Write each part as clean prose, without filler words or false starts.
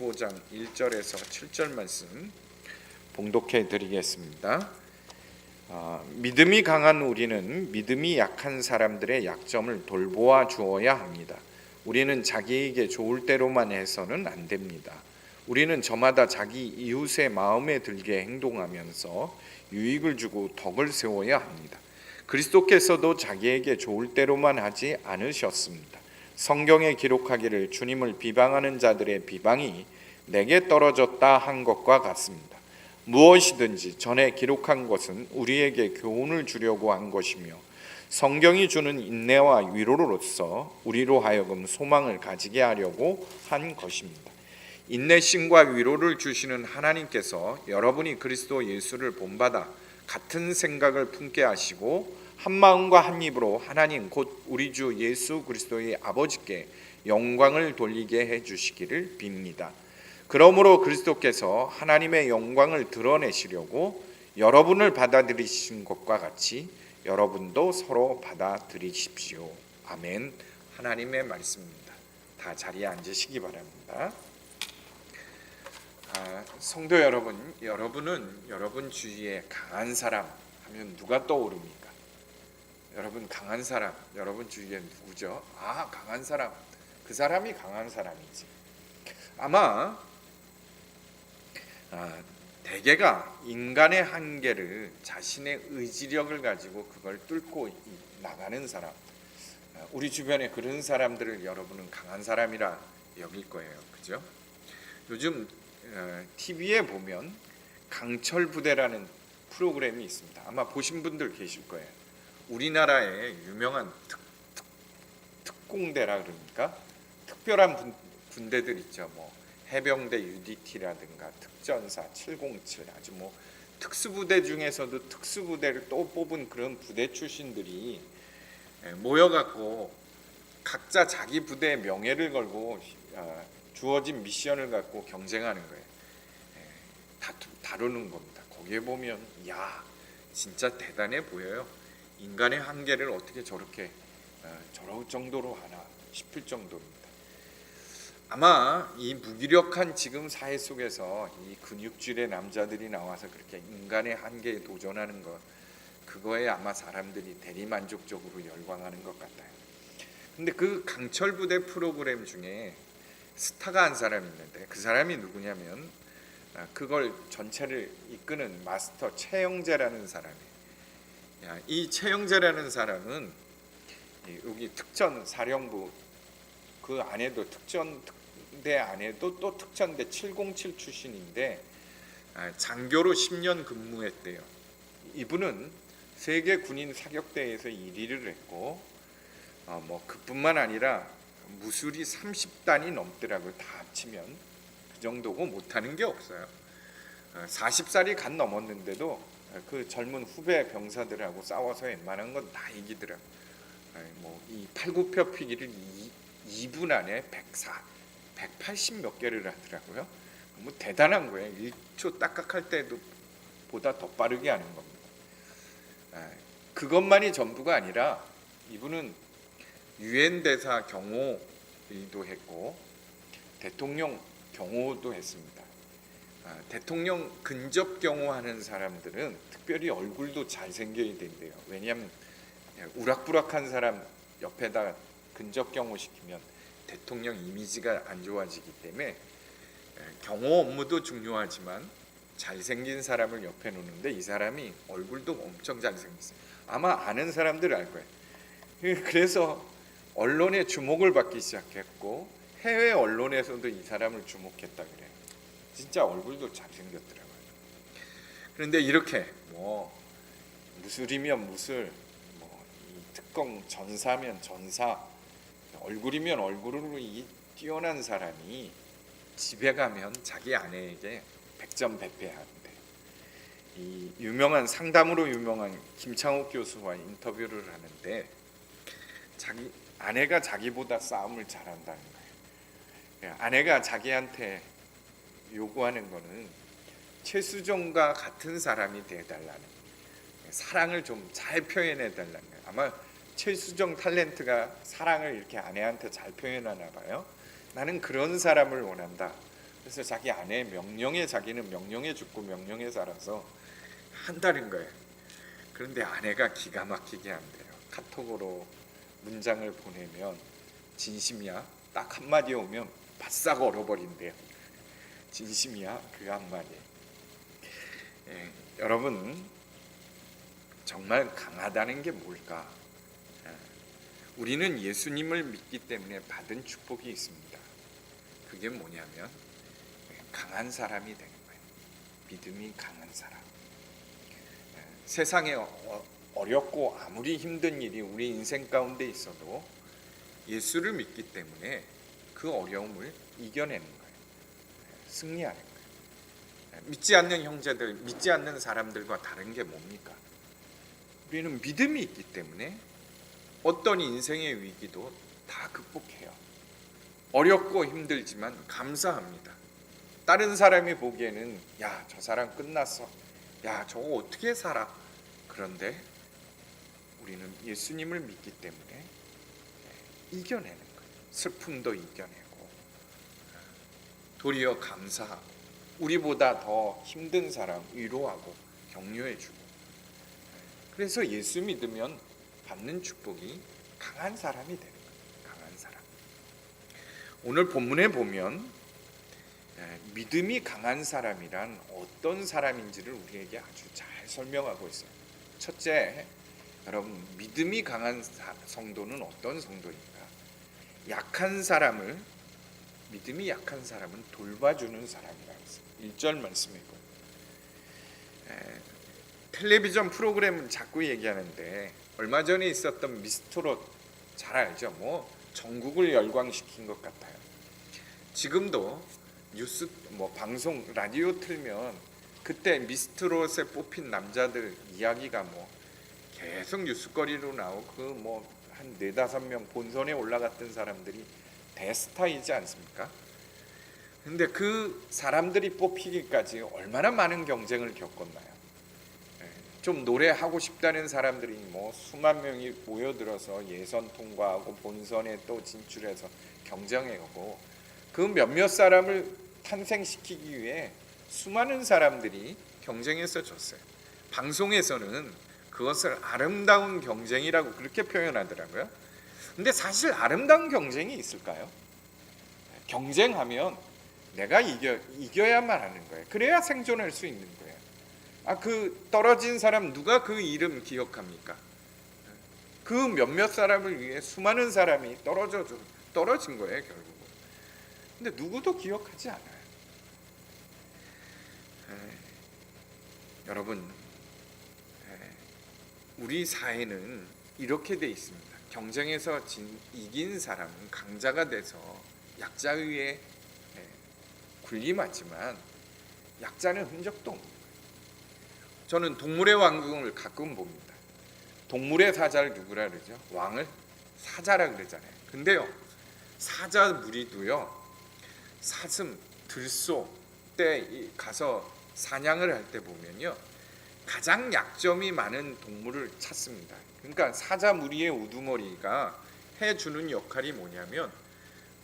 15장 1절에서 7절 말씀 봉독해 드리겠습니다. 믿음이 강한 우리는 믿음이 약한 사람들의 약점을 돌보아 주어야 합니다. 우리는 자기에게 좋을 대로만 해서는 안 됩니다. 우리는 저마다 자기 이웃의 마음에 들게 행동하면서 유익을 주고 덕을 세워야 합니다. 그리스도께서도 자기에게 좋을 대로만 하지 않으셨습니다. 성경에 기록하기를 주님을 비방하는 자들의 비방이 내게 떨어졌다 한 것과 같습니다. 무엇이든지 전에 기록한 것은 우리에게 교훈을 주려고 한 것이며 성경이 주는 인내와 위로로서 우리로 하여금 소망을 가지게 하려고 한 것입니다. 인내심과 위로를 주시는 하나님께서 여러분이 그리스도 예수를 본받아 같은 생각을 품게 하시고 한 마음과 한 입으로 하나님 곧 우리 주 예수 그리스도의 아버지께 영광을 돌리게 해주시기를 빕니다. 그러므로 그리스도께서 하나님의 영광을 드러내시려고 여러분을 받아들이신 것과 같이 여러분도 서로 받아들이십시오. 아멘. 하나님의 말씀입니다. 다 자리에 앉으시기 바랍니다. 성도 여러분, 여러분은 여러분 주위에 강한 사람 하면 누가 떠오릅니까? 여러분 강한 사람, 여러분 주위에 누구죠? 강한 사람, 그 사람이 강한 사람이지. 아마 대개가 인간의 한계를 자신의 의지력을 가지고 그걸 뚫고 나가는 사람, 우리 주변에 그런 사람들을 여러분은 강한 사람이라 여길 거예요. 그죠? 요즘 TV에 보면 강철 부대라는 프로그램이 있습니다. 아마 보신 분들 계실 거예요. 우리나라의 유명한 특공대라 그러니까 특별한 군대들 있죠. 뭐 해병대 UDT라든가 특전사 707 아주 뭐 특수부대 중에서도 특수부대를 또 뽑은 그런 부대 출신들이 모여갖고 각자 자기 부대의 명예를 걸고 주어진 미션을 갖고 경쟁하는 거예요. 다루는 겁니다. 거기에 보면 진짜 대단해 보여요. 인간의 한계를 어떻게 저렇게 저럴 정도로 하나 싶을 정도입니다. 아마 이 무기력한 지금 사회 속에서 이 근육질의 남자들이 나와서 그렇게 인간의 한계에 도전하는 것, 그거에 아마 사람들이 대리만족적으로 열광하는 것 같아요. 근데 그 강철부대 프로그램 중에 스타가 한 사람이 있는데 그 사람이 누구냐면 그걸 전체를 이끄는 마스터 최영재라는 사람이에요. 이 최영재라는 사람은 여기 특전 사령부 그 안에도 특전대 안에도 또 특전대 707 출신인데 장교로 10년 근무했대요. 이분은 세계 군인 사격대회에서 1위를 했고 그뿐만 아니라 무술이 30단이 넘더라고요. 다 합치면 그 정도고 못하는 게 없어요. 40살이 간 넘었는데도 그 젊은 후배 병사들하고 싸워서 웬만한 건 다 이기더라고요. 이 팔굽혀펴기를 2분 안에 180 몇 개를 하더라고요. 대단한 거예요. 1초 딱딱할 때도 보다 더 빠르게 하는 겁니다. 그것만이 전부가 아니라 이분은 유엔 대사 경호 일도 했고 대통령 경호도 했습니다. 대통령 근접 경호하는 사람들은 특별히 얼굴도 잘생겨야 된대요. 왜냐하면 우락부락한 사람 옆에다 근접 경호시키면 대통령 이미지가 안 좋아지기 때문에 경호 업무도 중요하지만 잘생긴 사람을 옆에 놓는데 이 사람이 얼굴도 엄청 잘생겼어요. 아마 아는 사람들 알 거예요. 그래서 언론의 주목을 받기 시작했고 해외 언론에서도 이 사람을 주목했다 그래요. 진짜 얼굴도 잘생겼더라고요. 그런데 이렇게 무술이면 무술, 이 특공 전사면 전사, 얼굴이면 얼굴로 이 뛰어난 사람이 집에 가면 자기 아내에게 백전백패하는데 이 유명한 상담으로 유명한 김창욱 교수와 인터뷰를 하는데 자기 아내가 자기보다 싸움을 잘한다는 거예요. 아내가 자기한테 요구하는 거는 최수종과 같은 사람이 돼달라는, 사랑을 좀 잘 표현해 달라는 거예요. 아마 최수종 탤런트가 사랑을 이렇게 아내한테 잘 표현하나 봐요. 나는 그런 사람을 원한다. 그래서 자기 아내 명령에 자기는 명령에 죽고 명령에 살아서 한다는 거예요. 그런데 아내가 기가 막히게 한대요. 카톡으로 문장을 보내면 진심이야? 딱 한마디 오면 바싹 얼어버린대요. 진심이야? 그 한마디. 여러분 정말 강하다는 게 뭘까? 우리는 예수님을 믿기 때문에 받은 축복이 있습니다. 그게 뭐냐면 강한 사람이 되는 거예요. 믿음이 강한 사람. 세상에 어렵고 아무리 힘든 일이 우리 인생 가운데 있어도 예수를 믿기 때문에 그 어려움을 이겨내는 거예요. 승리하는 거예요. 믿지 않는 형제들, 믿지 않는 사람들과 다른 게 뭡니까? 우리는 믿음이 있기 때문에 어떤 인생의 위기도 다 극복해요. 어렵고 힘들지만 감사합니다. 다른 사람이 보기에는 야, 저 사람 끝났어. 야, 저거 어떻게 살아? 그런데 우리는 예수님을 믿기 때문에 이겨내는 거예요. 슬픔도 이겨내고 도리어 감사하고 우리보다 더 힘든 사람 위로하고 격려해주고. 그래서 예수 믿으면 받는 축복이 강한 사람이 되는 거예요. 강한 사람. 오늘 본문에 보면 믿음이 강한 사람이란 어떤 사람인지를 우리에게 아주 잘 설명하고 있어요. 첫째, 여러분 믿음이 강한 성도는 어떤 성도입니까? 약한 사람을, 믿음이 약한 사람은 돌봐주는 사람이라고 했어요. 1절 말씀이고, 텔레비전 프로그램은 자꾸 얘기하는데 얼마 전에 있었던 미스트롯 잘 알죠? 뭐 전국을 열광시킨 것 같아요. 지금도 뉴스 방송 라디오 틀면 그때 미스트롯에 뽑힌 남자들 이야기가 계속 뉴스거리로 나오고 그 한 4-5명 본선에 올라갔던 사람들이 대스타이지 않습니까? 근데 그 사람들이 뽑히기까지 얼마나 많은 경쟁을 겪었나요? 좀 노래하고 싶다는 사람들이 수만 명이 모여들어서 예선 통과하고 본선에 또 진출해서 경쟁해오고 그 몇몇 사람을 탄생시키기 위해 수많은 사람들이 경쟁해서 졌어요. 방송에서는 그것을 아름다운 경쟁이라고 그렇게 표현하더라고요. 근데 사실 아름다운 경쟁이 있을까요? 경쟁하면 내가 이겨야만 하는 거예요. 그래야 생존할 수 있는 거예요. 그 떨어진 사람 누가 그 이름 기억합니까? 그 몇몇 사람을 위해 수많은 사람이 떨어진 거예요, 결국은. 근데 누구도 기억하지 않아요. 여러분, 우리 사회는 이렇게 돼 있습니다. 경쟁에서 이긴 사람은 강자가 돼서 약자 위에 군림하지만 약자는 흔적도 없는 거예요. 저는 동물의 왕국을 가끔 봅니다. 동물의 사자를 누구라 그러죠? 왕을 사자라 그러잖아요. 근데요, 사자 무리도요, 사슴, 들소 때 가서 사냥을 할 때 보면요, 가장 약점이 많은 동물을 찾습니다. 그러니까 사자 무리의 우두머리가 해주는 역할이 뭐냐면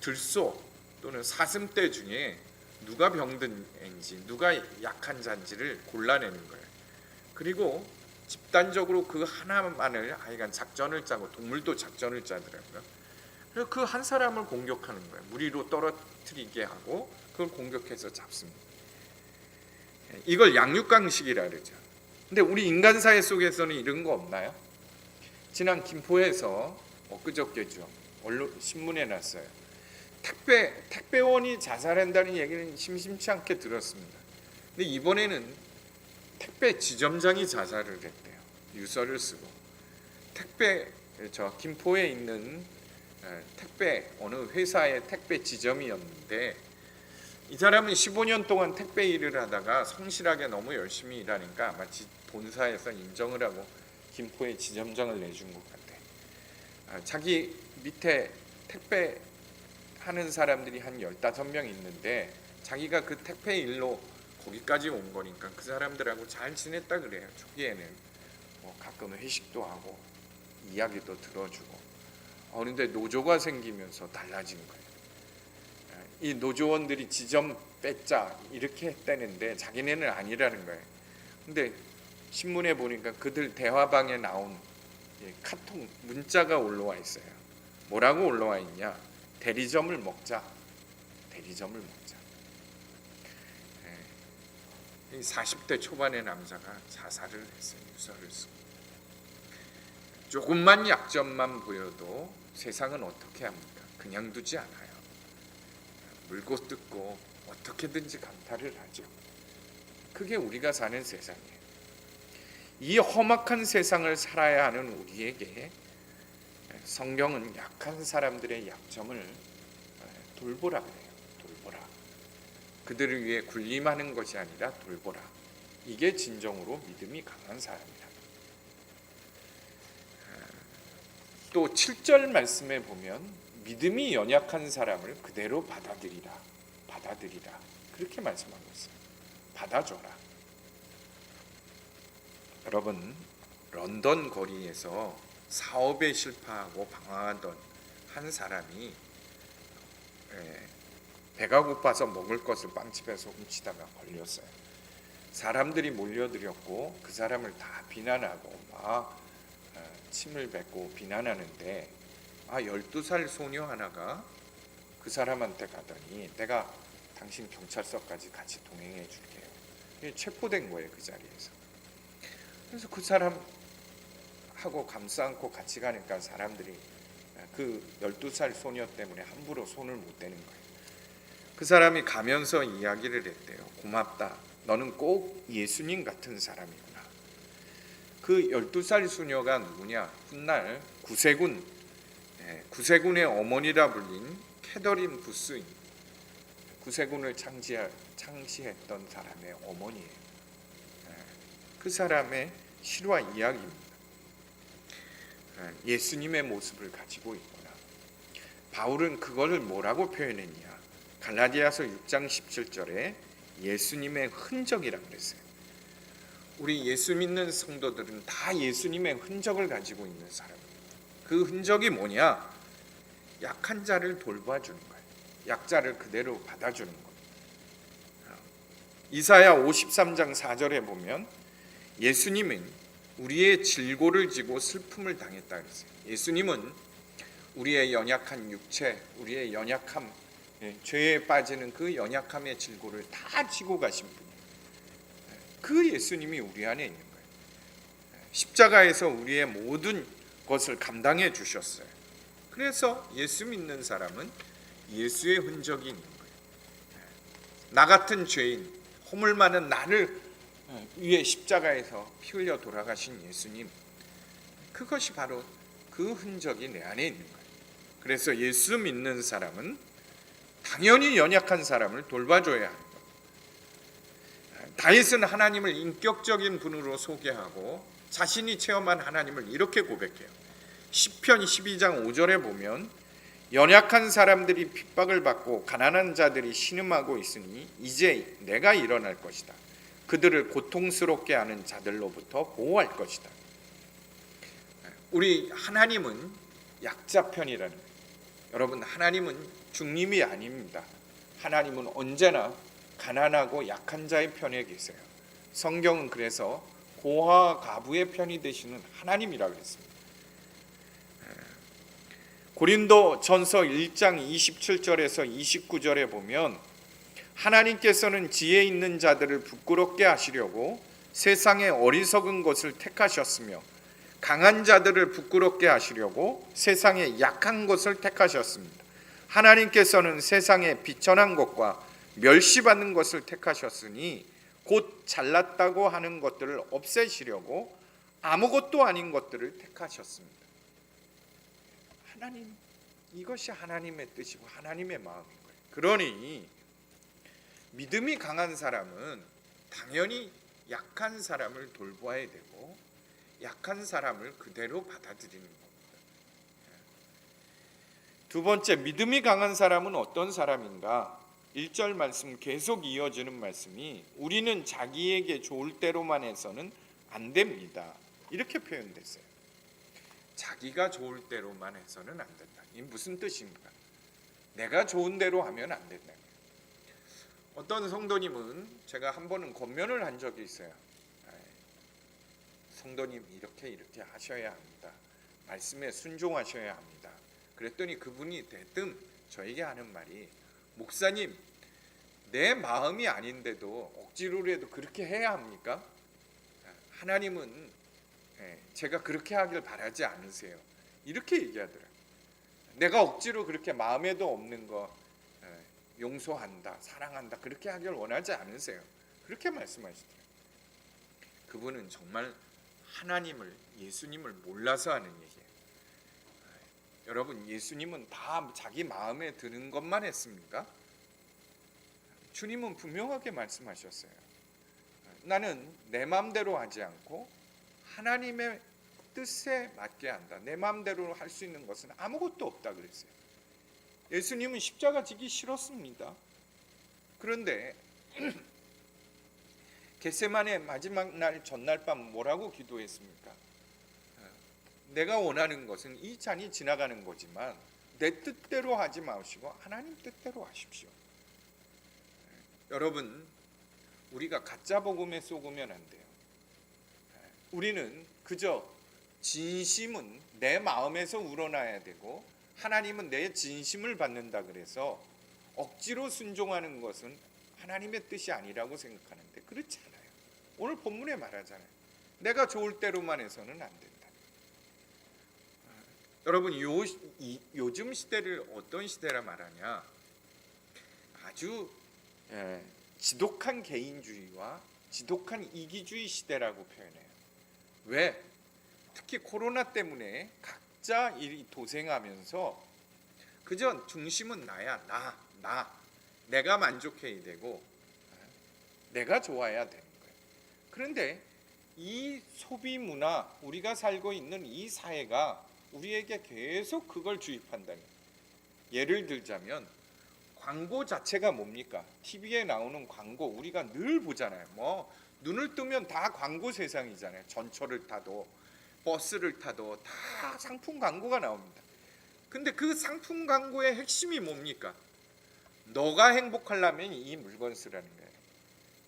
들소 또는 사슴떼 중에 누가 병든 애인지 누가 약한 자인지를 골라내는 거예요. 그리고 집단적으로 그 하나만을 하여간 작전을 짜고, 동물도 작전을 짜더라고요. 그래서 그 한 사람을 공격하는 거예요. 무리로 떨어뜨리게 하고 그걸 공격해서 잡습니다. 이걸 양육강식이라 그러죠. 근데 우리 인간사회 속에서는 이런 거 없나요? 지난 김포에서 엊그저께죠, 언론 신문에 났어요. 택배원이 자살한다는 얘기는 심심치 않게 들었습니다. 근데 이번에는 택배 지점장이 자살을 했대요. 유서를 쓰고. 김포에 있는 택배 어느 회사의 택배 지점이었는데, 이 사람은 15년 동안 택배 일을 하다가 성실하게 너무 열심히 일하니까 아마 본사에서 인정을 하고 김포에 지점장을 내준 것 같아요. 자기 밑에 택배 하는 사람들이 한 15명 있는데 자기가 그 택배 일로 거기까지 온 거니까 그 사람들하고 잘 지냈다 그래요. 초기에는 가끔 회식도 하고 이야기도 들어주고. 그런데 노조가 생기면서 달라진 거예요. 이 노조원들이 지점 뺏자 이렇게 했다는데 자기네는 아니라는 거예요. 근데 신문에 보니까 그들 대화방에 나온 카톡 문자가 올라와 있어요. 뭐라고 올라와 있냐? 대리점을 먹자. 대리점을 먹자. 40대 초반의 남자가 자살을 했어요. 유서를 쓰고. 조금만 약점만 보여도 세상은 어떻게 합니까? 그냥 두지 않아요. 물고 뜯고 어떻게든지 강탈을 하죠. 그게 우리가 사는 세상이에요. 이 험악한 세상을 살아야 하는 우리에게 성경은 약한 사람들의 약점을 돌보라 그래요. 돌보라. 그들을 위해 군림하는 것이 아니라 돌보라. 이게 진정으로 믿음이 강한 사람이라. 또 7절 말씀에 보면 믿음이 연약한 사람을 그대로 받아들이라. 받아들이라. 그렇게 말씀하고 있어요. 받아줘라. 여러분, 런던 거리에서 사업에 실패하고 방황하던 한 사람이 배가 고파서 먹을 것을 빵집에서 훔치다가 걸렸어요. 사람들이 몰려들었고 그 사람을 다 비난하고 막 침을 뱉고 비난하는데 12살 소녀 하나가 그 사람한테 가더니 내가 당신 경찰서까지 같이 동행해 줄게요. 체포된 거예요. 그 자리에서. 그래서 그 사람하고 감싸 안고 같이 가니까 사람들이 그 12살 소녀 때문에 함부로 손을 못 대는 거예요. 그 사람이 가면서 이야기를 했대요. 고맙다. 너는 꼭 예수님 같은 사람이구나. 그 12살 소녀가 누구냐? 훗날 구세군의 어머니라 불린 캐더린 부스인, 구세군을 창시했던 사람의 어머니예요. 그 사람의 실화 이야기입니다. 예수님의 모습을 가지고 있구나. 바울은 그거를 뭐라고 표현했냐? 갈라디아서 6장 17절에 예수님의 흔적이라고 그랬어요. 우리 예수 믿는 성도들은 다 예수님의 흔적을 가지고 있는 사람입니다. 그 흔적이 뭐냐? 약한 자를 돌봐주는 거예요. 약자를 그대로 받아주는 거예요. 이사야 53장 4절에 보면 예수님은 우리의 질고를 지고 슬픔을 당했다 그랬어요. 예수님은 우리의 연약한 육체, 우리의 연약함, 죄에 빠지는 그 연약함의 질고를 다 지고 가신 분이에요. 그 예수님이 우리 안에 있는 거예요. 십자가에서 우리의 모든 것을 감당해 주셨어요. 그래서 예수 믿는 사람은 예수의 흔적이 있는 거예요. 나 같은 죄인, 허물 많은 나를 위해 십자가에서 피 흘려 돌아가신 예수님, 그것이 바로 그 흔적이 내 안에 있는 거예요. 그래서 예수 믿는 사람은 당연히 연약한 사람을 돌봐줘야 합니다. 다윗은 하나님을 인격적인 분으로 소개하고 자신이 체험한 하나님을 이렇게 고백해요. 시편 12장 5절에 보면 연약한 사람들이 핍박을 받고 가난한 자들이 신음하고 있으니 이제 내가 일어날 것이다. 그들을 고통스럽게 하는 자들로부터 보호할 것이다. 우리 하나님은 약자 편이라는 거예요. 여러분, 하나님은 중림이 아닙니다. 하나님은 언제나 가난하고 약한 자의 편에 계세요. 성경은 그래서 고아와 가부의 편이 되시는 하나님이라고 했습니다. 고린도 전서 1장 27절에서 29절에 보면 하나님께서는 지혜 있는 자들을 부끄럽게 하시려고 세상의 어리석은 것을 택하셨으며 강한 자들을 부끄럽게 하시려고 세상의 약한 것을 택하셨습니다. 하나님께서는 세상의 비천한 것과 멸시받는 것을 택하셨으니 곧 잘났다고 하는 것들을 없애시려고 아무것도 아닌 것들을 택하셨습니다. 하나님, 이것이 하나님의 뜻이고 하나님의 마음인 거예요. 그러니 믿음이 강한 사람은 당연히 약한 사람을 돌봐야 되고 약한 사람을 그대로 받아들이는 겁니다. 두 번째, 믿음이 강한 사람은 어떤 사람인가? 1절 말씀 계속 이어지는 말씀이 우리는 자기에게 좋을 대로만 해서는 안 됩니다. 이렇게 내가 좋은 대로 하면 안 된다. 어떤 성도님은 제가 한 번은 권면을 한 적이 있어요. 성도님 이렇게 하셔야 합니다. 말씀에 순종하셔야 합니다. 그랬더니 그분이 대뜸 저에게 하는 말이, 목사님, 내 마음이 아닌데도 억지로라도 그렇게 해야 합니까? 하나님은 제가 그렇게 하길 바라지 않으세요. 이렇게 얘기하더라고요. 내가 억지로 그렇게 마음에도 없는 거 용서한다, 사랑한다 그렇게 하길 원하지 않으세요. 그렇게 말씀하시더라고요. 그분은 정말 하나님을, 예수님을 몰라서 하는 얘기예요. 여러분, 예수님은 다 자기 마음에 드는 것만 했습니까? 주님은 분명하게 말씀하셨어요. 나는 내 마음대로 하지 않고 하나님의 뜻에 맞게 한다. 내 마음대로 할 수 있는 것은 아무것도 없다 그랬어요. 예수님은 십자가 지기 싫었습니다. 그런데 겟세마네 마지막 날 전날 밤 뭐라고 기도했습니까? 내가 원하는 것은 이 잔이 지나가는 거지만 내 뜻대로 하지 마시고 하나님 뜻대로 하십시오. 여러분, 우리가 가짜 복음에 속으면 안 돼요. 우리는 그저 진심은 내 마음에서 우러나야 되고 하나님은 내 진심을 받는다 그래서 억지로 순종하는 것은 하나님의 뜻이 아니라고 생각하는데 그렇지 않아요. 오늘 본문에 말하잖아요. 내가 좋을 대로만 해서는 안 된다. 여러분, 요즘 시대를 어떤 시대라 말하냐? 아주 지독한 개인주의와 지독한 이기주의 시대라고 표현해요. 왜? 특히 코로나 때문에 각자 이 도생하면서 그저 중심은 나야, 나. 내가 만족해야 되고 내가 좋아야 되는 거예요. 그런데 이 소비 문화, 우리가 살고 있는 이 사회가 우리에게 계속 그걸 주입한다는 거예요. 예를 들자면 광고 자체가 뭡니까? TV에 나오는 광고 우리가 늘 보잖아요. 뭐 눈을 뜨면 다 광고 세상이잖아요. 전철을 타도 버스를 타도 다 상품 광고가 나옵니다. 근데 그 상품 광고의 핵심이 뭡니까? 너가 행복하려면 이 물건 쓰라는 거예요.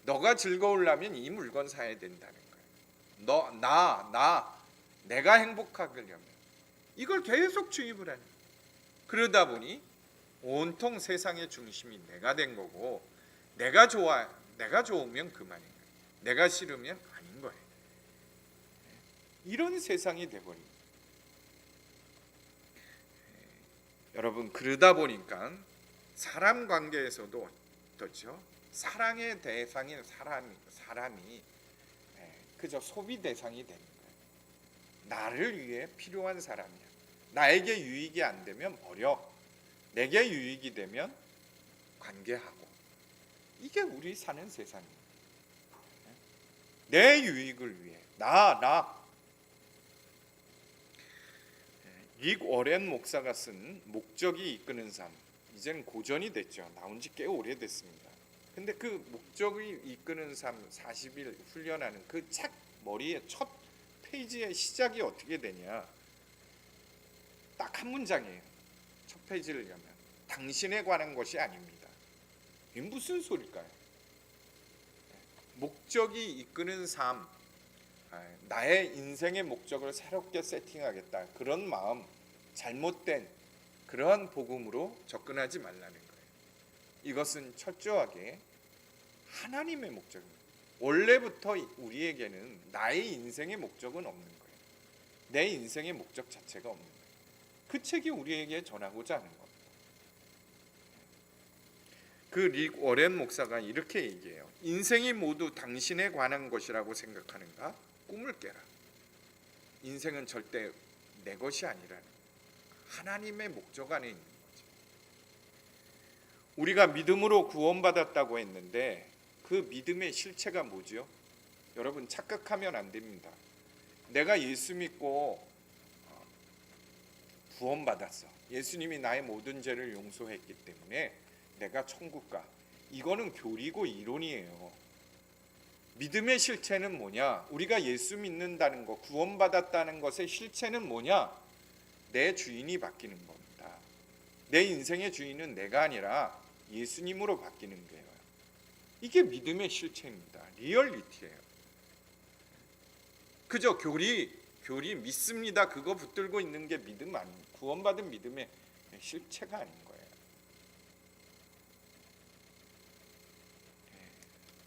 너가 즐거우려면 이 물건 사야 된다는 거예요. 내가 행복하려면 이걸 계속 주입을 하는 거예요. 그러다 보니 온통 세상의 중심이 내가 된 거고 내가 좋으면 그만인 거예요. 내가 싫으면 아닌 거예요. 이런 세상이 돼버립니다. 여러분, 그러다 보니까 사람 관계에서도 어떻죠? 사랑의 대상인 사람이 그저 소비 대상이 되는 거예요. 나를 위해 필요한 사람이야. 나에게 유익이 안 되면 버려. 내게 유익이 되면 관계하고. 이게 우리 사는 세상입니다. 내 유익을 위해 릭 워렌 목사가 쓴 목적이 이끄는 삶, 이제는 고전이 됐죠. 나온 지 꽤 오래됐습니다. 근데 그 목적이 이끄는 삶 40일 훈련하는 그 책 머리에 첫 페이지의 시작이 어떻게 되냐? 딱 한 문장이에요. 첫 페이지를 열면 당신에 관한 것이 아닙니다. 이게 무슨 소릴까요? 목적이 이끄는 삶, 나의 인생의 목적을 새롭게 세팅하겠다. 그런 마음, 잘못된 그러한 복음으로 접근하지 말라는 거예요. 이것은 철저하게 하나님의 목적입니다. 원래부터 우리에게는 나의 인생의 목적은 없는 거예요. 내 인생의 목적 자체가 없는 거예요. 그 책이 우리에게 전하고자 하는 겁니다. 그 릭 워렌 목사가 이렇게 얘기해요. 인생이 모두 당신에 관한 것이라고 생각하는가? 꿈을 깨라. 인생은 절대 내 것이 아니라는 하나님의 목적 안에 있는 거죠. 우리가 믿음으로 구원받았다고 했는데 그 믿음의 실체가 뭐죠? 여러분, 착각하면 안 됩니다. 내가 예수 믿고 구원받았어. 예수님이 나의 모든 죄를 용서했기 때문에 내가 천국 가. 이거는 교리고 이론이에요. 믿음의 실체는 뭐냐? 우리가 예수 믿는다는 것, 구원받았다는 것의 실체는 뭐냐? 내 주인이 바뀌는 겁니다. 내 인생의 주인은 내가 아니라 예수님으로 바뀌는 거예요. 이게 믿음의 실체입니다. 리얼리티예요. 그저 교리 믿습니다. 그거 붙들고 있는 게 믿음 아닙니다. 구원받은 믿음의 실체가 아닌 거예요.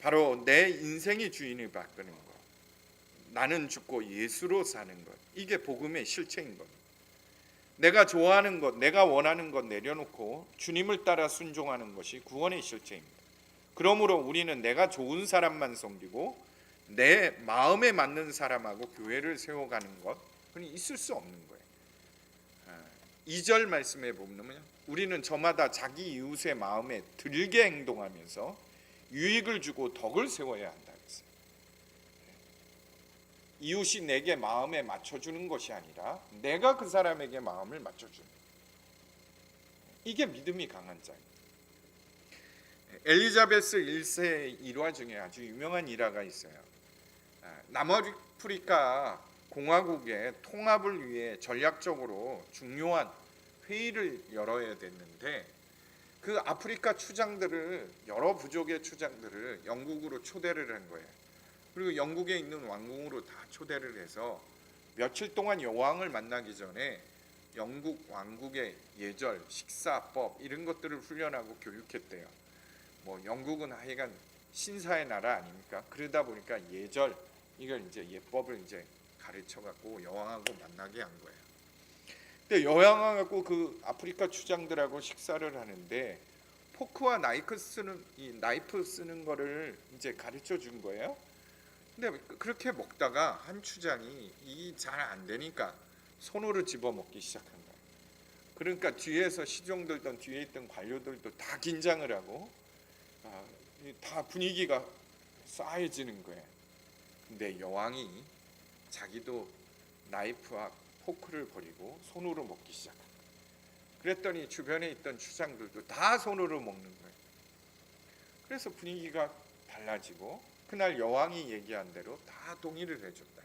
바로 내 인생의 주인을 바꾸는 것, 나는 죽고 예수로 사는 것, 이게 복음의 실체인 겁니다. 내가 좋아하는 것, 내가 원하는 것 내려놓고 주님을 따라 순종하는 것이 구원의 실체입니다. 그러므로 우리는 내가 좋은 사람만 섬기고 내 마음에 맞는 사람하고 교회를 세워가는 것, 그건 있을 수 없는 거예요. 2절 말씀에 보면 우리는 저마다 자기 이웃의 마음에 들게 행동하면서 유익을 주고 덕을 세워야 한다 그랬어요. 이웃이 내게 마음에 맞춰주는 것이 아니라 내가 그 사람에게 마음을 맞춰주는, 이게 믿음이 강한 자입니다. 엘리자베스 1세 일화 중에 아주 유명한 일화가 있어요. 남아프리카 공화국의 통합을 위해 전략적으로 중요한 회의를 열어야 됐는데 그 아프리카 추장들을, 여러 부족의 추장들을 영국으로 초대를 한 거예요. 그리고 영국에 있는 왕궁으로 다 초대를 해서 며칠 동안 여왕을 만나기 전에 영국 왕국의 예절, 식사법 이런 것들을 훈련하고 교육했대요. 뭐 영국은 하여간 신사의 나라 아닙니까? 그러다 보니까 예절, 이걸 이제 예법을 이제 가르쳐 갖고 여왕하고 만나게 한 거예요. 근데 여왕하고 그 아프리카 추장들하고 식사를 하는데 포크와 나이프 쓰는 거를 이제 가르쳐 준 거예요. 근데 그렇게 먹다가 한 추장이 이 잘 안 되니까 손으로 집어 먹기 시작한 거예요. 그러니까 뒤에서 시종들던 뒤에 있던 관료들도 다 긴장을 하고 다 분위기가 싸해지는 거예요. 근데 여왕이 자기도 나이프와 포크를 버리고 손으로 먹기 시작한 거예요. 그랬더니 주변에 있던 추장들도 다 손으로 먹는 거예요. 그래서 분위기가 달라지고 그날 여왕이 얘기한 대로 다 동의를 해줬다.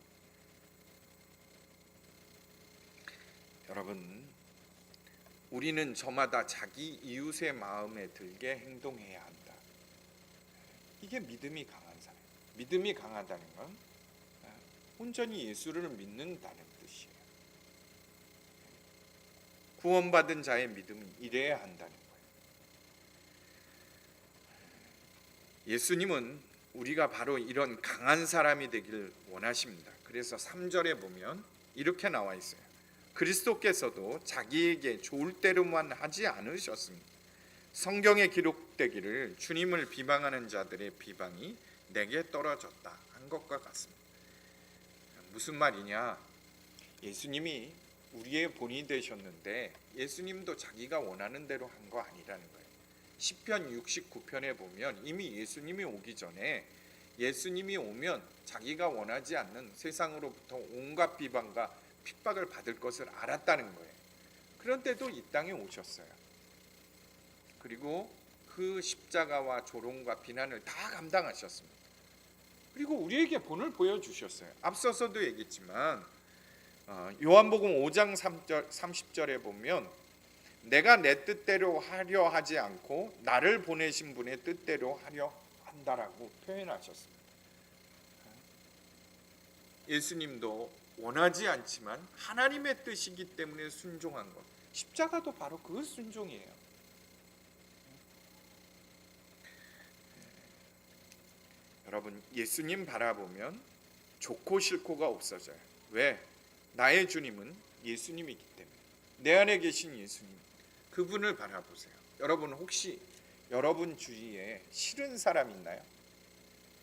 여러분, 우리는 저마다 자기 이웃의 마음에 들게 행동해야 한다. 이게 믿음이 강한 사람. 믿음이 강하다는 건 온전히 예수를 믿는다는 뜻이에요. 구원받은 자의 믿음은 이래야 한다는 거예요. 예수님은 우리가 바로 이런 강한 사람이 되길 원하십니다. 그래서 3절에 보면 이렇게 나와 있어요. 그리스도께서도 자기에게 좋을 대로만 하지 않으셨습니다. 성경에 기록되기를 주님을 비방하는 자들의 비방이 내게 떨어졌다 한 것과 같습니다. 무슨 말이냐? 예수님이 우리의 본이 되셨는데 예수님도 자기가 원하는 대로 한 거 아니라는 거예요. 시편 69편에 보면 이미 예수님이 오기 전에 예수님이 오면 자기가 원하지 않는 세상으로부터 온갖 비방과 핍박을 받을 것을 알았다는 거예요. 그런데도 이 땅에 오셨어요. 그리고 그 십자가와 조롱과 비난을 다 감당하셨습니다. 그리고 우리에게 본을 보여주셨어요. 앞서서도 얘기했지만 요한복음 5장 30절에 보면 내가 내 뜻대로 하려 하지 않고 나를 보내신 분의 뜻대로 하려 한다라고 표현하셨습니다. 예수님도 원하지 않지만 하나님의 뜻이기 때문에 순종한 것, 십자가도 바로 그 순종이에요. 여러분, 예수님 바라보면 좋고 싫고가 없어져요. 왜? 나의 주님은 예수님이기 때문에. 내 안에 계신 예수님, 그분을 바라보세요. 여러분, 혹시 여러분 주위에 싫은 사람 있나요?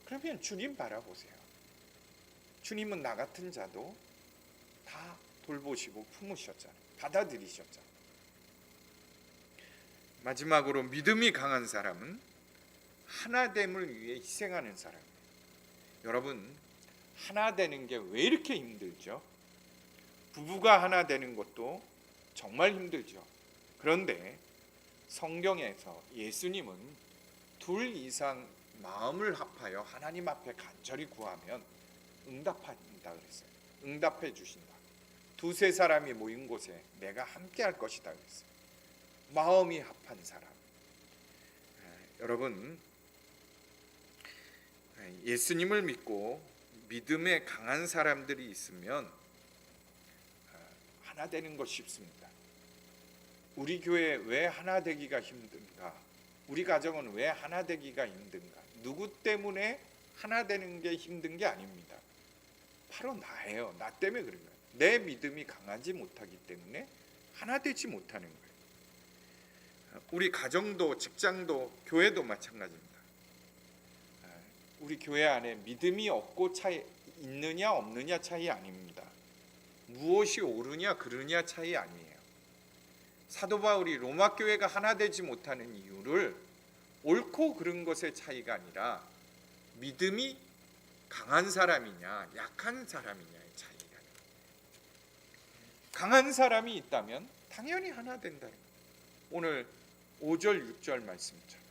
그러면 주님 바라보세요. 주님은 나 같은 자도 다 돌보시고 품으셨잖아요. 받아들이셨잖아요. 마지막으로 믿음이 강한 사람은 하나됨을 위해 희생하는 사람이에요. 여러분, 하나 되는 게 왜 이렇게 힘들죠? 부부가 하나 되는 것도 정말 힘들죠. 그런데 성경에서 예수님은 둘 이상 마음을 합하여 하나님 앞에 간절히 구하면 응답한다 그랬어요. 응답해 주신다. 두세 사람이 모인 곳에 내가 함께 할 것이다 그랬어요. 마음이 합한 사람. 여러분, 예수님을 믿고 믿음에 강한 사람들이 있으면 하나 되는 것이 쉽습니다. 우리 교회 왜 하나 되기가 힘든가? 우리 가정은 왜 하나 되기가 힘든가? 누구 때문에 하나 되는 게 힘든 게 아닙니다. 바로 나예요. 나 때문에 그런 거예요. 내 믿음이 강하지 못하기 때문에 하나 되지 못하는 거예요. 우리 가정도 직장도 교회도 마찬가지입니다. 우리 교회 안에 믿음이 없고 차이 있느냐 없느냐 차이 아닙니다. 무엇이 옳으냐 그르냐 차이 아니에요. 사도 바울이 로마 교회가 하나 되지 못하는 이유를 옳고 그른 것의 차이가 아니라 믿음이 강한 사람이냐 약한 사람이냐의 차이가. 강한 사람이 있다면 당연히 하나 된다는 거예요. 오늘 5절 6절 말씀처럼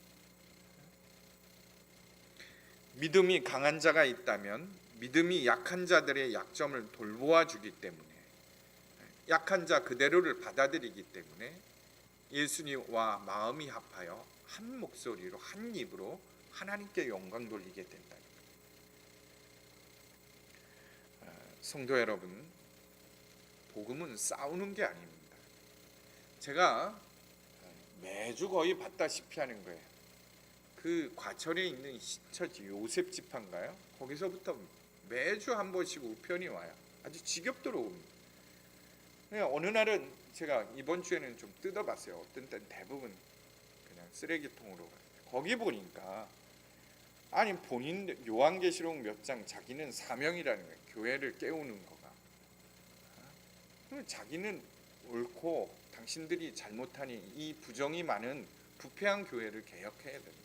믿음이 강한 자가 있다면 믿음이 약한 자들의 약점을 돌보아 주기 때문에, 약한 자 그대로를 받아들이기 때문에 예수님과 마음이 합하여 한 목소리로 한 입으로 하나님께 영광 돌리게 된다. 성도 여러분, 복음은 싸우는 게 아닙니다. 제가 매주 거의 봤다시피 하는 거예요. 그 과천에 있는 신처지 요셉 집화인가요? 거기서부터 매주 한 번씩 우편이 와요. 아주 지겹도록 옵니다. 어느 날은 제가 이번 주에는 좀 뜯어봤어요. 어떤 때는 대부분 그냥 쓰레기통으로 가요. 거기 보니까 아니 본인 요한계시록 몇 장 자기는 사명이라는 거예요. 교회를 깨우는 거가. 자기는 옳고 당신들이 잘못하니 이 부정이 많은 부패한 교회를 개혁해야 된다.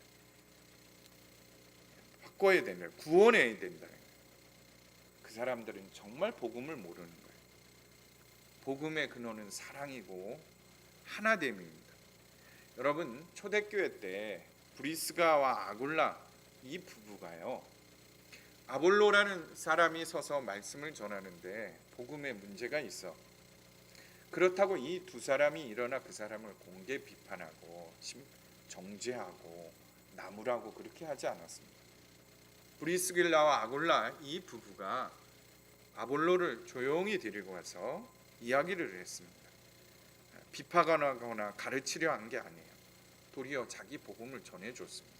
바꿔야 된다. 구원해야 된다. 그 사람들은 정말 복음을 모르는 거예요. 복음의 근원은 사랑이고 하나됨입니다. 여러분, 초대교회 때 브리스가와 아굴라 이 부부가요, 아볼로라는 사람이 서서 말씀을 전하는데 복음에 문제가 있어. 그렇다고 이 두 사람이 일어나 그 사람을 공개 비판하고 정죄하고 나무라고 그렇게 하지 않았습니다. 브리스길라와 아굴라 이 부부가 아볼로를 조용히 데리고 와서 이야기를 했습니다. 비판하거나 가르치려 한 게 아니에요. 도리어 자기 복음을 전해줬습니다.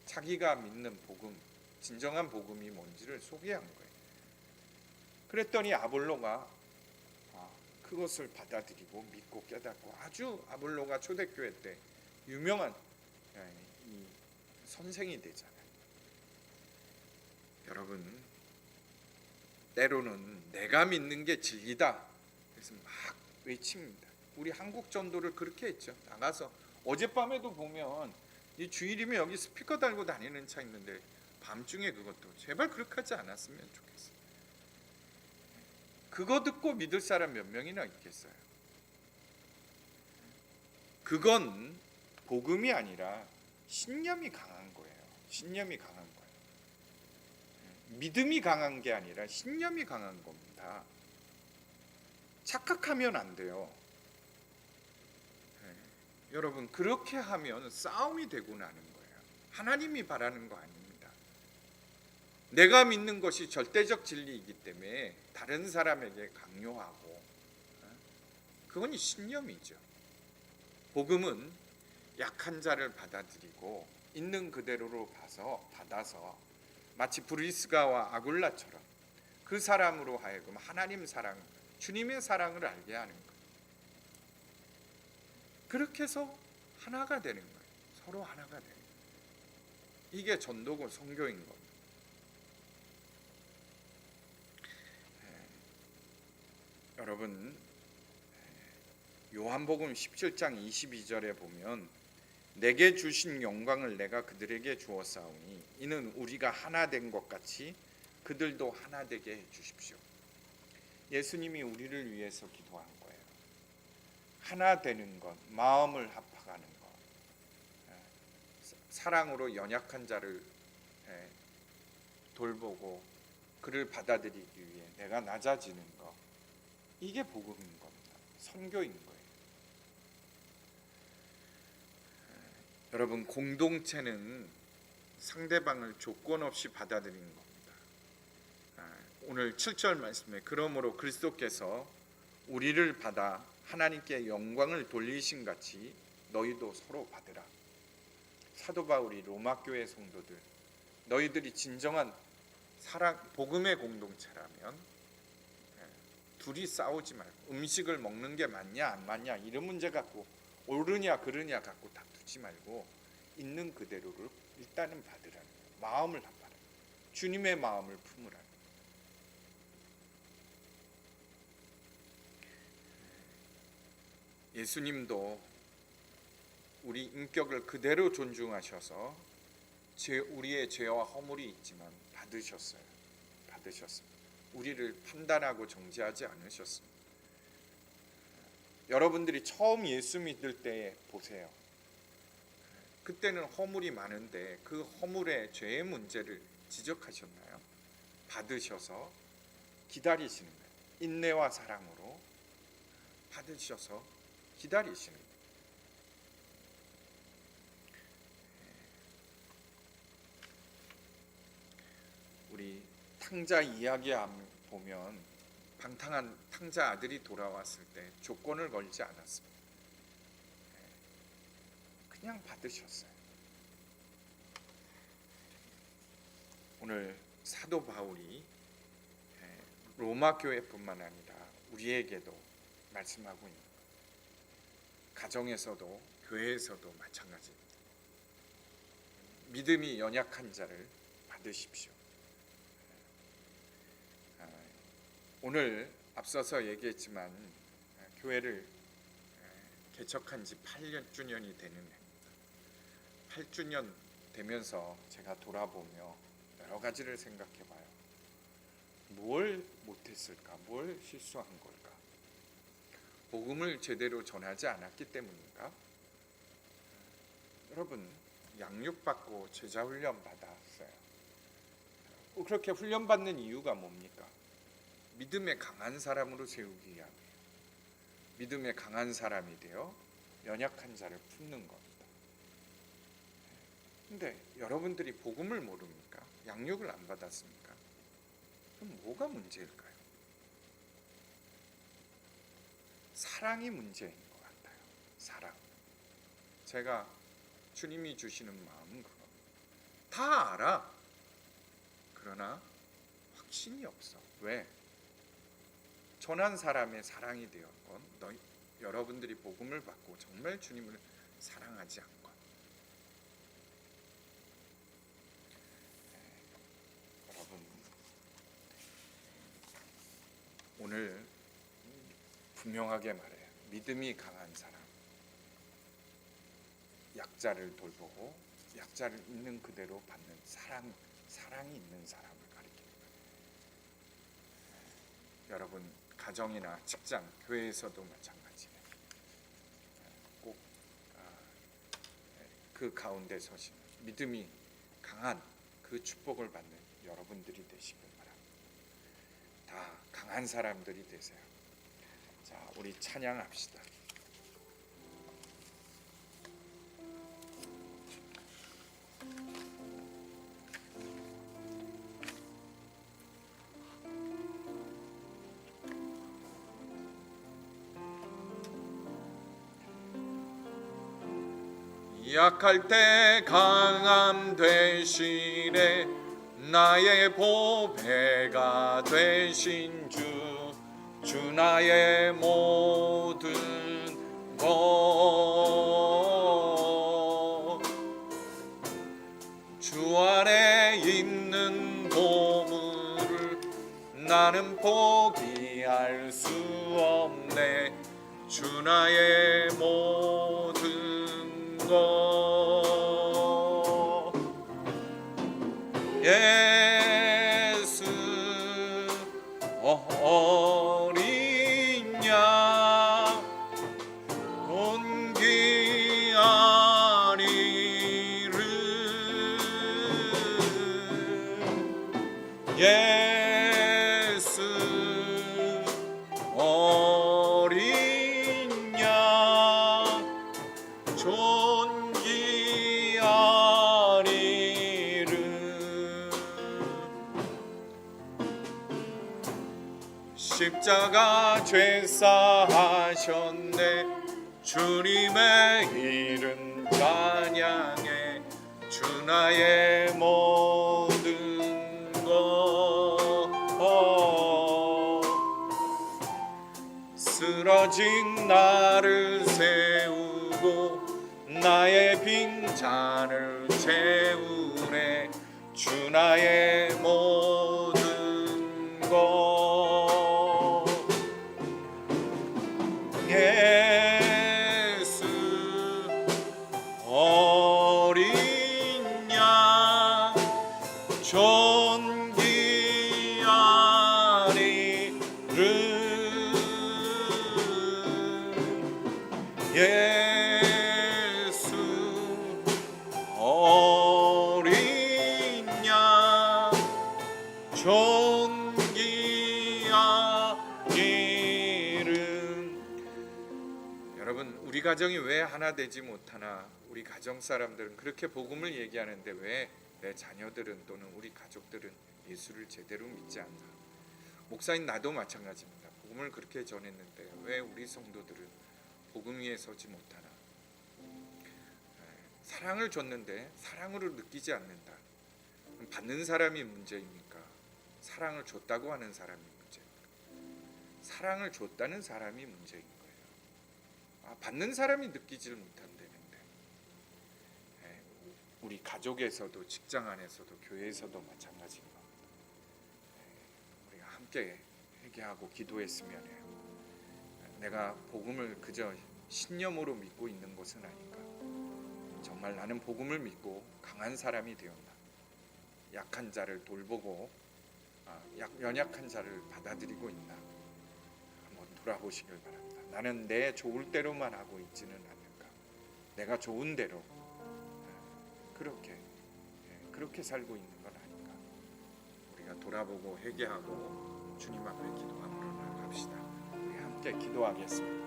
자기가 믿는 복음, 진정한 복음이 뭔지를 소개한 거예요. 그랬더니 아볼로가 그것을 받아들이고 믿고 깨닫고 아주 아볼로가 초대교회 때 유명한 이 선생이 되잖아요. 여러분, 때로는 내가 믿는 게 진리다. 그래서 막 외칩니다. 우리 한국 전도를 그렇게 했죠. 나가서 어젯밤에도 보면 이 주일이면 여기 스피커 달고 다니는 차 있는데 밤중에 그것도 제발 그렇게 하지 않았으면 좋겠어요. 그거 듣고 믿을 사람 몇 명이나 있겠어요? 그건 복음이 아니라 신념이 강한 거예요. 신념이 강한 거예요. 믿음이 강한 게 아니라 신념이 강한 겁니다. 착각하면 안 돼요. 여러분, 그렇게 하면 싸움이 되고 나는 거예요. 하나님이 바라는 거 아닙니다. 내가 믿는 것이 절대적 진리이기 때문에 다른 사람에게 강요하고, 그건 신념이죠. 복음은 약한 자를 받아들이고 있는 그대로로 받아서 마치 브리스가와 아굴라처럼 그 사람으로 하여금 하나님 사랑, 주님의 사랑을 알게 하는 거예요. 그렇게 해서 하나가 되는 거예요. 서로 하나가 되는 거예요. 이게 전도고 선교인 겁니다. 여러분, 요한복음 17장 22절에 보면 내게 주신 영광을 내가 그들에게 주었사오니 이는 우리가 하나 된 것 같이 그들도 하나 되게 해 주십시오. 예수님이 우리를 위해서 기도한 거예요. 하나 되는 것, 마음을 합하가는 것, 사랑으로 연약한 자를 돌보고 그를 받아들이기 위해 내가 낮아지는 것, 이게 복음인 겁니다. 선교인 거예요. 여러분, 공동체는 상대방을 조건 없이 받아들이는 겁니다. 오늘 7절 말씀에 그러므로 그리스도께서 우리를 받아 하나님께 영광을 돌리신 같이 너희도 서로 받으라. 사도 바울이 로마 교회 성도들, 너희들이 진정한 사랑 복음의 공동체라면 둘이 싸우지 말고, 음식을 먹는 게 맞냐 안 맞냐 이런 문제 갖고, 옳으냐 그르냐 갖고 다투지 말고 있는 그대로를 일단은 받으라는 거예요. 마음을 받아라. 주님의 마음을 품으라는 거예요. 예수님도 우리 인격을 그대로 존중하셔서 우리의 죄와 허물이 있지만 받으셨어요. 우리를 판단하고 정죄하지 않으셨습니다. 여러분들이 처음 예수 믿을 때 보세요. 그때는 허물이 많은데 그 허물의 죄의 문제를 지적하셨나요? 받으셔서 기다리시는 거예요. 인내와 사랑으로 받으셔서 기다리시는 거예요. 우리 탕자 이야기 보면 방탕한 탕자 아들이 돌아왔을 때 조건을 걸지 않았습니다. 그냥 받으셨어요. 오늘 사도 바울이 로마 교회뿐만 아니라 우리에게도 말씀하고 있는 거예요. 가정에서도 교회에서도 마찬가지입니다. 믿음이 연약한 자를 받으십시오. 오늘 앞서서 얘기했지만 교회를 개척한 지 8주년이 되는 해입니다. 8주년 되면서 제가 돌아보며 여러 가지를 생각해 봐요. 뭘 못했을까? 뭘 실수한 걸까? 복음을 제대로 전하지 않았기 때문인가? 여러분, 양육받고 제자 훈련 받았어요. 그렇게 훈련받는 이유가 뭡니까? 믿음에 강한 사람으로 세우기 위함이에요. 믿음에 강한 사람이 되어 연약한 자를 품는 겁니다. 근데 여러분들이 복음을 모릅니까? 양육을 안 받았습니까? 그럼 뭐가 문제일까요? 사랑이 문제인 것 같아요. 사랑. 제가 주님이 주시는 마음은 그겁니다. 다 알아. 그러나 확신이 없어. 왜? 전한 사람의 사랑이 되었건 여러분들이 복음을 받고 정말 주님을 사랑하지 않건, 여러분, 오늘 분명하게 말해요. 믿음이 강한 사람, 약자를 돌보고 약자를 있는 그대로 받는 사랑이 있는 사람을 가리킵니다. 여러분, 가정이나 직장, 교회에서도 마찬가지예요. 꼭 그 가운데 서시는 믿음이 강한 그 축복을 받는 여러분들이 되시길 바랍니다. 다 강한 사람들이 되세요. 자, 우리 찬양합시다. 약할 때 강함 되시네, 나의 보배가 되신 주 나의 모든 것. 주 안에 있는 보물을 나는 포기할 수 없네, 주 나의 모든 것. 예수 어린 양 온기아리를, 예수 어린 양 존귀 십자가 죄사하셨네. 주님의 이름 찬양해. 주 나의 모든 것. 쓰러진 나를 세우고 나의 빈잔을 채우네. 주 나의 모든 것. 예수 어린 양 존귀한 이름. 예수 어린 양 존귀한 이름. 여러분, 우리 가정이 왜 하나 되지 못하나? 우리 가정 사람들은 그렇게 복음을 얘기하는데 왜 내 자녀들은 또는 우리 가족들은 예수를 제대로 믿지 않나? 목사인 나도 마찬가지입니다. 복음을 그렇게 전했는데 왜 우리 성도들은 복음 위에 서지 못하나? 사랑을 줬는데 사랑으로 느끼지 않는다. 받는 사람이 문제입니까? 사랑을 줬다고 하는 사람이 문제입니까? 사랑을 줬다는 사람이 문제인 거예요. 받는 사람이 느끼지를 못한다는데. 우리 가족에서도, 직장 안에서도, 교회에서도 마찬가지인 겁니다. 우리가 함께 회개하고 기도했으면 해요. 내가 복음을 그저 신념으로 믿고 있는 것은 아닌가? 정말 나는 복음을 믿고 강한 사람이 되었나? 약한 자를 돌보고 연약한 자를 받아들이고 있나? 한번 돌아보시길 바랍니다. 나는 내 좋을 대로만 하고 있지는 않는가? 내가 좋은 대로 그렇게 살고 있는 건 아닌가? 우리가 돌아보고 회개하고 주님 앞에 기도함으로 나아갑시다. 우리 함께 기도하겠습니다.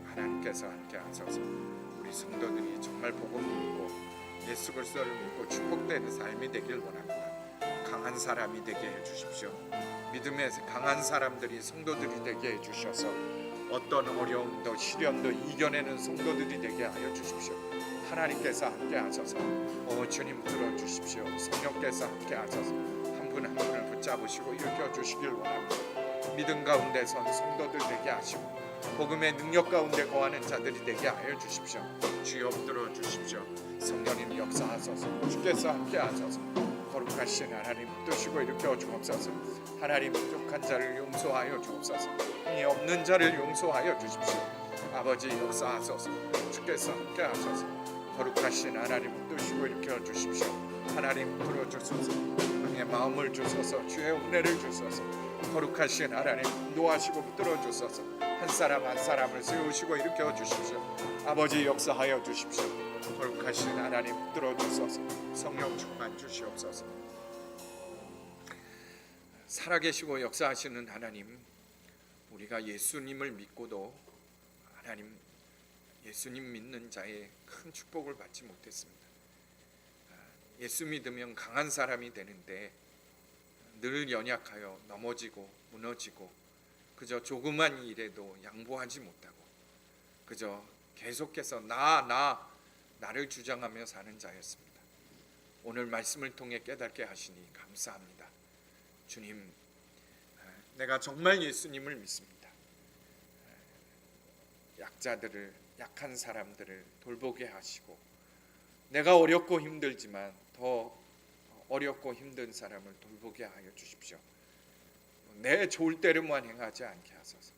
하나님께서 함께 하셔서 우리 성도들이 정말 복음 믿고 예수 그리스도를 믿고 축복되는 삶이 되길 원합니다. 강한 사람이 되게 해주십시오. 믿음에 강한 사람들이 성도들이 되게 해주셔서 어떤 어려움도 시련도 이겨내는 성도들이 되게 하여 주십시오. 하나님께서 함께 하셔서 주님 들어주십시오. 성령께서 함께 하셔서 한 분 한 분을 붙잡으시고 일으켜 주시길 원합니다. 믿음 가운데 선 성도들 되게 하시고 복음의 능력 가운데 거하는 자들이 되게 하여 주십시오. 주여 들어주십시오. 성령님 역사하소서. 주께서 함께 하셔서 거룩하신 하나님 뜨시고 일으켜 주옵소서. 하나님 부족한 자를 용서하여 주옵소서. 이 없는 자를 용서하여 주십시오. 아버지 역사하소서. 주께서 함께 하셔서 거룩하신 하나님 뜨시고 일으켜 주십시오. 하나님 들어주소서. 응의 마음을 주소서. 주의 은혜를 주소서. 거룩하신 하나님 인도하시고 붙들어 주소서. 한 사람 한 사람을 세우시고 일으켜 주십시오. 아버지 역사하여 주십시오. 거룩하신 하나님 붙들어 주소서. 성령 충만 주시옵소서. 살아계시고 역사하시는 하나님, 우리가 예수님을 믿고도 하나님 예수님 믿는 자의 큰 축복을 받지 못했습니다. 예수 믿으면 강한 사람이 되는데 늘 연약하여 넘어지고 무너지고 그저 조그만 일에도 양보하지 못하고 그저 계속해서 나를 주장하며 사는 자였습니다. 오늘 말씀을 통해 깨닫게 하시니 감사합니다. 주님, 내가 정말 예수님을 믿습니다. 약한 사람들을 돌보게 하시고 내가 어렵고 힘들지만 더 어렵고 힘든 사람을 돌보게 하여 주십시오. 내 좋을 대로만 행하지 않게 하소서.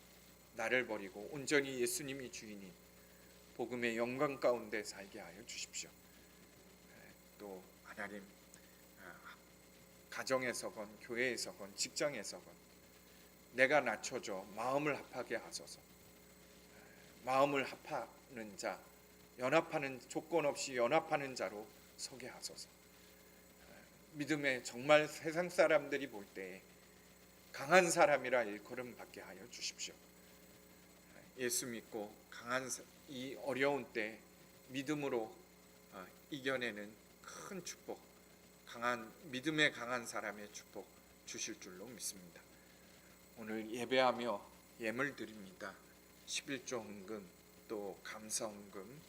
나를 버리고 온전히 예수님이 주인인 복음의 영광 가운데 살게 하여 주십시오. 또 하나님, 가정에서건 교회에서건 직장에서건 내가 낮춰져 마음을 합하게 하소서. 마음을 합하는 자, 연합하는 조건 없이 연합하는 자로 서게 하소서. 믿음에 정말 세상 사람들이 볼 때 강한 사람이라 일컬음 받게 하여 주십시오. 예수 믿고 강한 이 어려운 때 믿음으로 이겨내는 큰 축복, 믿음에 강한 사람의 축복 주실 줄로 믿습니다. 오늘 예배하며 예물 드립니다. 11조 헌금, 또 감사 헌금,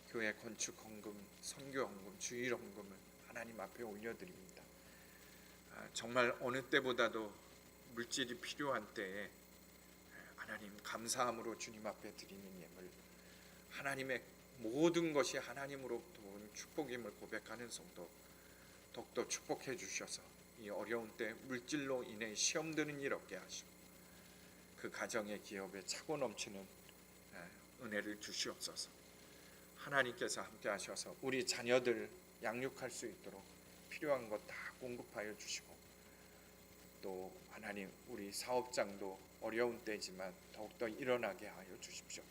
교회 건축 헌금, 선교 헌금, 주일 헌금을 하나님 앞에 올려드립니다. 정말 어느 때보다도 물질이 필요한 때에 하나님 감사함으로 주님 앞에 드리는 예물, 하나님의 모든 것이 하나님으로부터 온 축복임을 고백하는 성도 더욱더 축복해 주셔서 이 어려운 때 물질로 인해 시험 드는 일 없게 하시고 그 가정의 기업에 차고 넘치는 은혜를 주시옵소서. 하나님께서 함께 하셔서 우리 자녀들 양육할 수 있도록 필요한 것 다 공급하여 주시고, 또 하나님 우리 사업장도 어려운 때지만 더욱더 일어나게 하여 주십시오.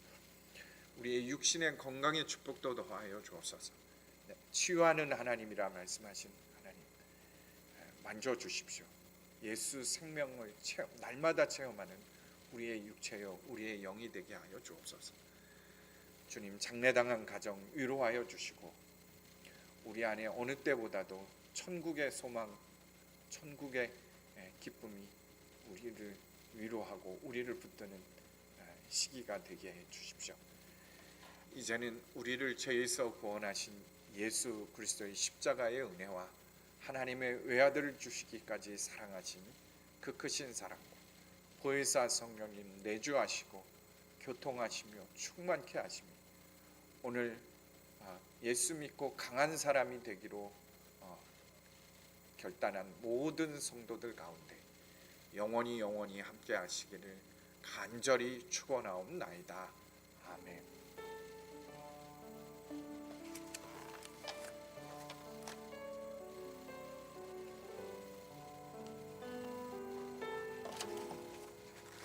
우리의 육신의 건강의 축복도 더하여 주옵소서. 치유하는 하나님이라 말씀하신 하나님, 만져주십시오. 예수 생명을 날마다 체험하는 우리의 육체요 우리의 영이 되게 하여 주옵소서. 주님, 장례당한 가정 위로하여 주시고 우리 안에 어느 때보다도 천국의 소망, 천국의 기쁨이 우리를 위로하고 우리를 붙드는 시기가 되게 해 주십시오. 이제는 우리를 죄에서 구원하신 예수 그리스도의 십자가의 은혜와 하나님의 외아들을 주시기까지 사랑하신 그 크신 사랑과 보혜사 성령님 내주하시고 교통하시며 충만케 하시며 오늘 예수 믿고 강한 사람이 되기로 결단한 모든 성도들 가운데 영원히 함께 하시기를 간절히 축원하옵나이다. 아멘.